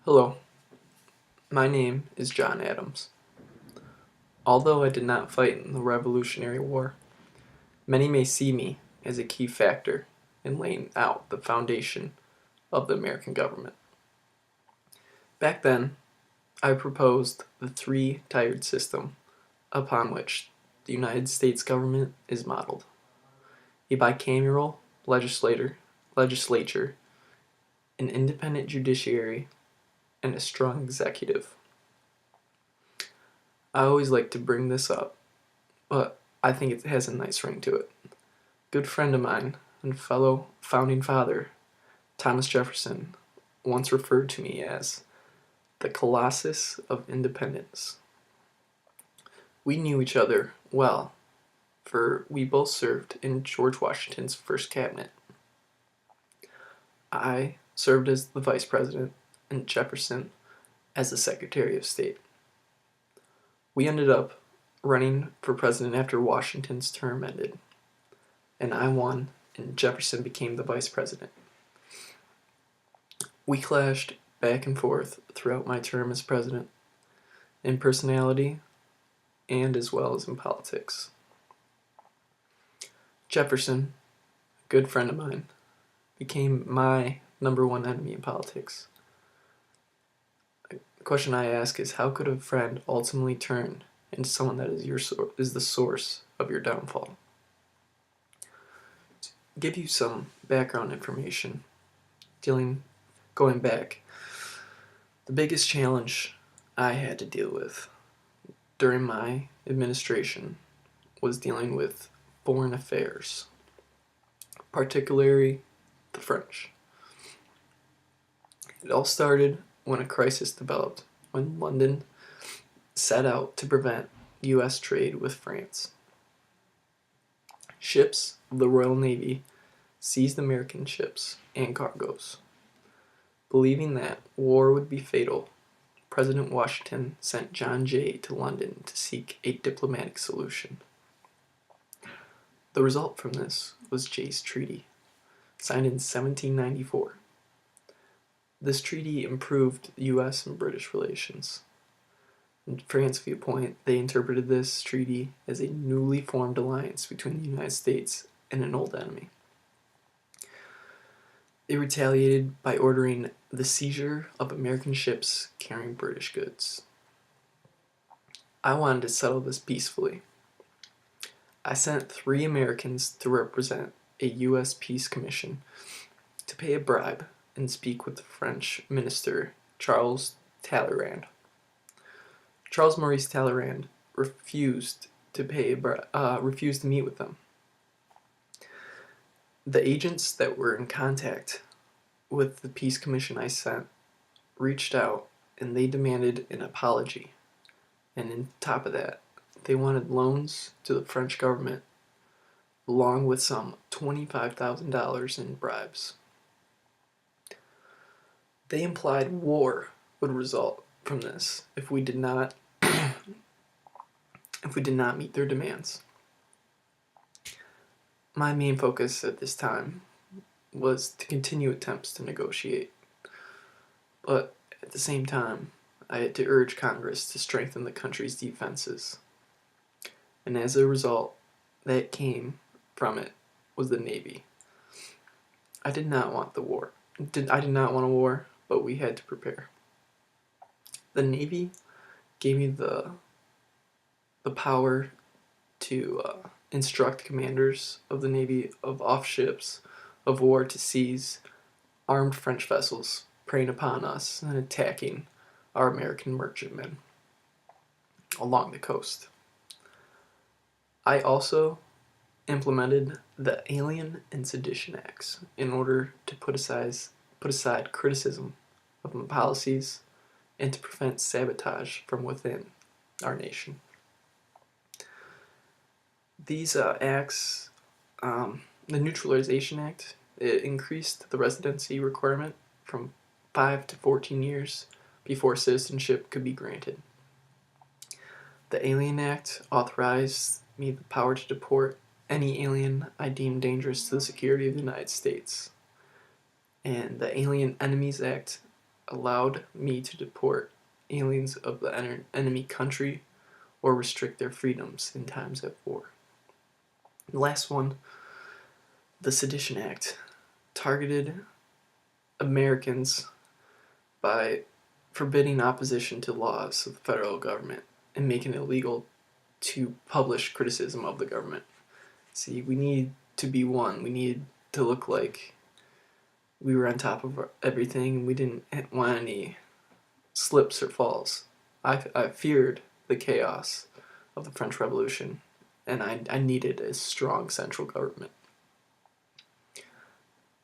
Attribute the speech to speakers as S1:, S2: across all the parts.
S1: Hello, my name is John Adams. Although I did not fight in the Revolutionary War, many may see me as a key factor in laying out the foundation of the American government. Back then, I proposed the three-tiered system upon which the United States government is modeled: a bicameral legislature, an independent judiciary, and a strong executive. I always like to bring this up, but I think it has a nice ring to it. A good friend of mine and fellow founding father, Thomas Jefferson, once referred to me as the Colossus of Independence. We knew each other well, for we both served in George Washington's first cabinet. I served as the vice president and Jefferson as the Secretary of State. We ended up running for president after Washington's term ended, and I won, and Jefferson became the vice president. We clashed back and forth throughout my term as president, in personality and as well as in politics. Jefferson, a good friend of mine, became my number one enemy in politics. The question I ask is, how could a friend ultimately turn into someone that is the source of your downfall? To give you some background information, going back, the biggest challenge I had to deal with during my administration was dealing with foreign affairs, particularly the French. It all started when a crisis developed when London set out to prevent U.S. trade with France. Ships of the Royal Navy seized American ships and cargoes. Believing that war would be fatal, President Washington sent John Jay to London to seek a diplomatic solution. The result from this was Jay's Treaty, signed in 1794. This treaty improved U.S. and British relations. From France's viewpoint, they interpreted this treaty as a newly formed alliance between the United States and an old enemy. They retaliated by ordering the seizure of American ships carrying British goods. I wanted to settle this peacefully. I sent 3 Americans to represent a U.S. peace commission to pay a bribe and speak with the French minister, Charles Talleyrand. Charles Maurice Talleyrand refused to meet with them. The agents that were in contact with the peace commission I sent reached out and they demanded an apology. And on top of that, they wanted loans to the French government along with some $25,000 in bribes. They implied war would result from this if we did not meet their demands. My main focus at this time was to continue attempts to negotiate, but at the same time, I had to urge Congress to strengthen the country's defenses. And as a result, that came from it was the Navy. I did not want the war. I did not want a war, but we had to prepare. The Navy gave me the power to instruct commanders of the Navy off ships of war to seize armed French vessels preying upon us and attacking our American merchantmen along the coast. I also implemented the Alien and Sedition Acts in order to put aside criticism of my policies and to prevent sabotage from within our nation. These acts, the Neutralization Act, it increased the residency requirement from 5 to 14 years before citizenship could be granted. The Alien Act authorized me the power to deport any alien I deemed dangerous to the security of the United States. And the Alien Enemies Act allowed me to deport aliens of the enemy country or restrict their freedoms in times of war. The last one, the Sedition Act, targeted Americans by forbidding opposition to laws of the federal government and making it illegal to publish criticism of the government. See, we need to be one. We need to look like we were on top of everything and we didn't want any slips or falls. I feared the chaos of the French Revolution, and I needed a strong central government.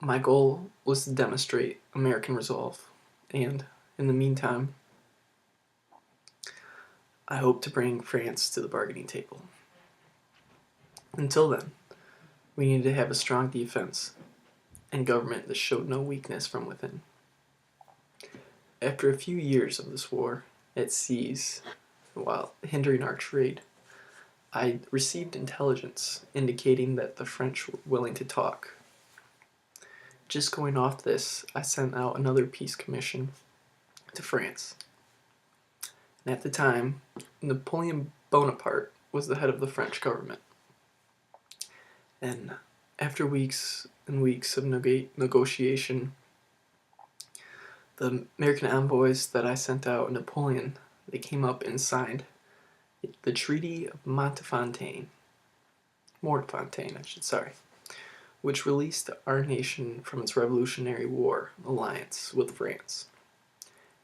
S1: My goal was to demonstrate American resolve, and in the meantime, I hope to bring France to the bargaining table. Until then, we needed to have a strong defense and government that showed no weakness from within. After a few years of this war at seas, while hindering our trade, I received intelligence indicating that the French were willing to talk. Just going off this, I sent out another peace commission to France. And at the time, Napoleon Bonaparte was the head of the French government. And after weeks and weeks of negotiation, the American envoys that I sent out, Napoleon, they came up and signed the Treaty of Mortefontaine, which released our nation from its Revolutionary War alliance with France.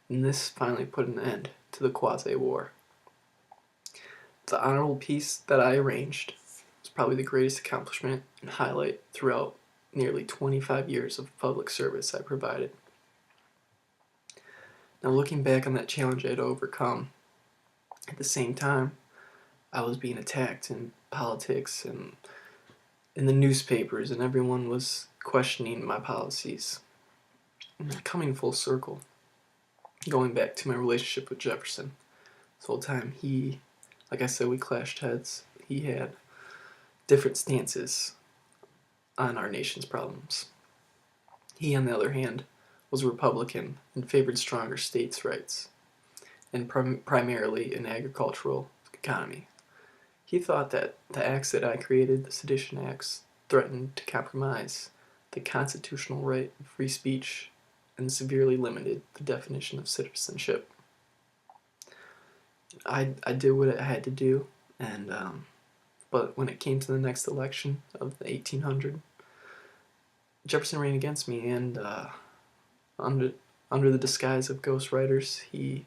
S1: And this finally put an end to the quasi-war. The honorable peace that I arranged was probably the greatest accomplishment and highlight throughout nearly 25 years of public service I provided. Now, looking back on that challenge I had to overcome, at the same time, I was being attacked in politics and in the newspapers, and everyone was questioning my policies. And coming full circle, going back to my relationship with Jefferson, this whole time like I said, we clashed heads. He had different stances on our nation's problems. He, on the other hand, was a Republican and favored stronger states' rights, and primarily an agricultural economy. He thought that the acts that I created, the Sedition Acts, threatened to compromise the constitutional right of free speech and severely limited the definition of citizenship. I did what I had to do, and but when it came to the next election of the 1800, Jefferson ran against me, and under the disguise of ghostwriters, he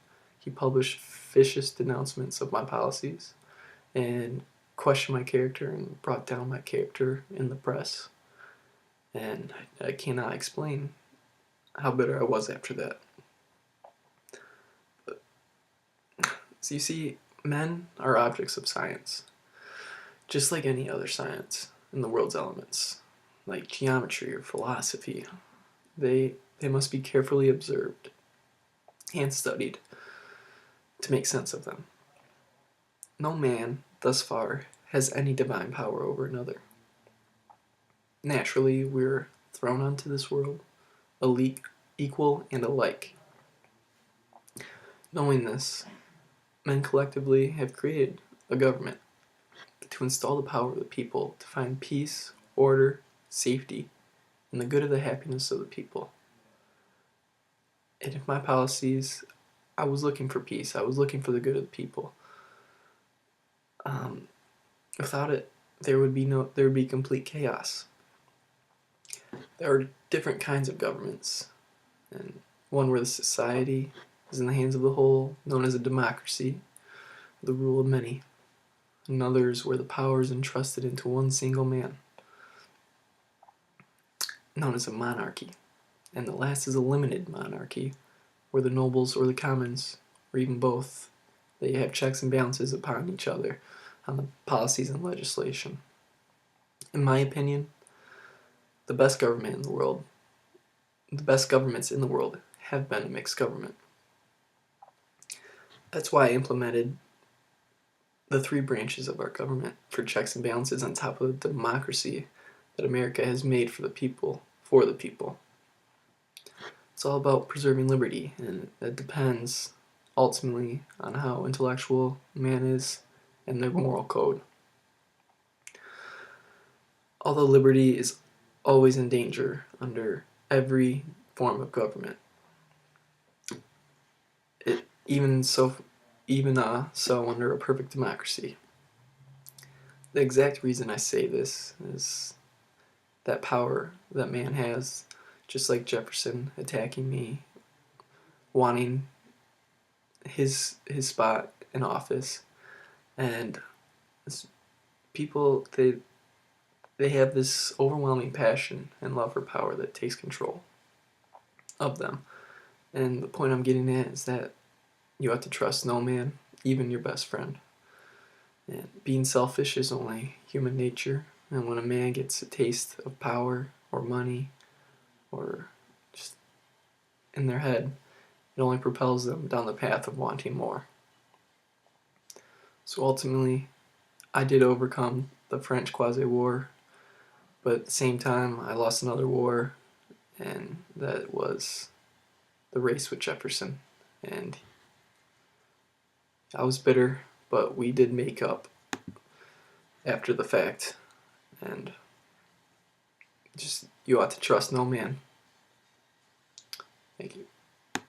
S1: published vicious denouncements of my policies and questioned my character and brought down my character in the press. And I cannot explain how bitter I was after that. But, so you see, men are objects of science, just like any other science in the world's elements, like geometry or philosophy. They must be carefully observed and studied to make sense of them. No man, thus far, has any divine power over another. Naturally, we're thrown onto this world, equal and alike. Knowing this, men collectively have created a government to install the power of the people to find peace, order, safety, and the good of the happiness of the people. And if my policies, I was looking for peace, I was looking for the good of the people. Without it, there would be complete chaos. There are different kinds of governments, and one where the society is in the hands of the whole, known as a democracy, the rule of many, and others where the power is entrusted into one single man, known as a monarchy, and the last is a limited monarchy, where the nobles or the commons, or even both, they have checks and balances upon each other on the policies and legislation. In my opinion, the best governments in the world have been a mixed government. That's why I implemented the 3 branches of our government for checks and balances on top of the democracy that America has made for the people, It's all about preserving liberty, and it depends ultimately on how intellectual man is and their moral code. Although liberty is always in danger under every form of government, it even so under a perfect democracy. The exact reason I say this is that power that man has, just like Jefferson attacking me, wanting his spot in office, and people they have this overwhelming passion and love for power that takes control of them. And the point I'm getting at is that you have to trust no man, even your best friend. And being selfish is only human nature. And when a man gets a taste of power or money or just in their head, it only propels them down the path of wanting more. So ultimately, I did overcome the French Quasi-War, but at the same time, I lost another war, and that was the race with Jefferson. And I was bitter, but we did make up after the fact. And just, you ought to trust no man. Thank you.